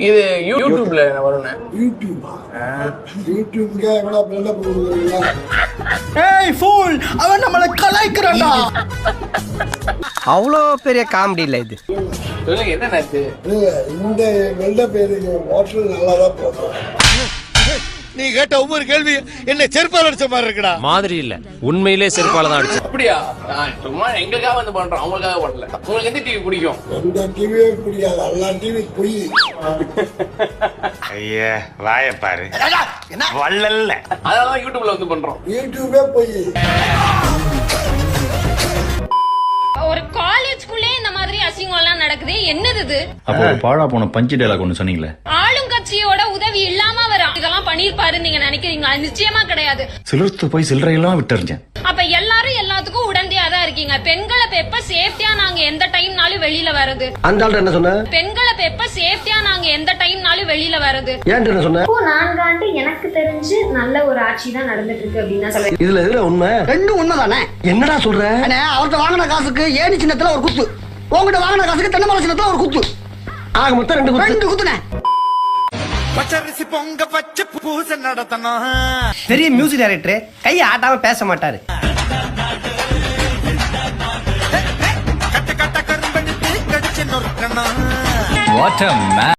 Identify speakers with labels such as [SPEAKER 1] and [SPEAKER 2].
[SPEAKER 1] இது யூடியூப்ல வரும்ண்ணே.
[SPEAKER 2] யூடியூப்க்கு எவ்வளோ பில்டப் கொடுக்குறீங்களா?
[SPEAKER 3] ஏய் ஃபூல், அவன் நம்மளை கலாய்க்கிறான்டா.
[SPEAKER 4] அவ்வளோ பெரிய காமெடி இல்லை இது.
[SPEAKER 1] சொல்லுங்க என்ன நேத்து?
[SPEAKER 2] இந்த பில்டப் எதுக்கு? ஹோட்டல் நல்லா தான் போகும்.
[SPEAKER 5] நீ கேட்ட ஒவ்வொரு கேள்வி என்ன செருப்பால் அடிச்ச மாதிரி இருக்குடா.
[SPEAKER 6] மாதிரி இல்ல, உண்மையிலே செருப்பால தான் அடிச்சு.
[SPEAKER 1] அப்படியா? சும்மா எங்களுக்காக வந்து பண்றோம், அவங்களுக்காக பண்ணல. உங்களுக்கு எந்த டிவி பிடிக்கும்?
[SPEAKER 2] எந்த டிவியே பிடிக்காது, எல்லா டிவி பொய்.
[SPEAKER 7] ஐயா வாய பாரு, வள்ளல்ல.
[SPEAKER 1] அதனால யூடியூப்ல வந்து பண்றோம்.
[SPEAKER 2] யூடியூபே பொய்.
[SPEAKER 8] ஒரு காலேஜ்க்குள்ளே இந்த மாதிரி அசிங்கம் எல்லாம் நடக்குது. என்னது இது?
[SPEAKER 9] அப்போ பாழா போன பஞ்சு டைலாக் ஒன்று சொன்னீங்களே,
[SPEAKER 8] ஆளுங்கட்சியோட உதவி இல்லாம வர இதெல்லாம் பண்ணிருப்பாருன்னு நீங்க நினைக்கிறீங்களா? நிச்சயமா கிடையாது.
[SPEAKER 9] சிலர்த்து போய் சில்லறையெல்லாம் விட்டுறிஞ்சேன்.
[SPEAKER 8] அப்ப எல்லாரும் எல்லாத்துக்கும் உடந்தையா தான் இருக்கீங்க. பெண்களை எப்ப சேஃப்டியா நாங்க எந்த டைம்னாலும் வெளியில வருது?
[SPEAKER 4] அந்த ஆள் என்ன சொன்ன?
[SPEAKER 8] பெண்களை எப்ப சேஃப்டியா நாங்க எந்த டைம்னாலும் வெளியில வருது?
[SPEAKER 4] ஏன் என்ன சொன்ன?
[SPEAKER 10] 4 ஆண்டு எனக்கு தெரிஞ்சு நல்ல ஒரு ஆட்சி தான் நடந்துட்டு இருக்கு அப்படின்னு சொல்லுவேன்.
[SPEAKER 4] இதுல எதுல உண்மை?
[SPEAKER 3] ரெண்டும் உண்மைதானே?
[SPEAKER 4] என்னடா சொல்ற?
[SPEAKER 3] அவர்கிட்ட வாங்கின காசுக்கு ஏணி சின்னத்துல ஒரு குத்து, உங்ககிட்ட வாங்கின காசுக்கு தென்னை மரம் சின்னத்துல ஒரு குத்து.
[SPEAKER 4] ஆக மொத்தம் 2
[SPEAKER 3] குத்துனே.
[SPEAKER 5] பச்சரிசி பொங்க பச்சை பூசை நடத்தணும்.
[SPEAKER 4] பெரிய மியூசிக் டைரக்டர் கையை ஆட்டாம பேச மாட்டாரு.
[SPEAKER 5] கட்ட கட்ட கரும்பெடுத்து கடிச்சு நொறுக்கணும்.
[SPEAKER 9] What a man.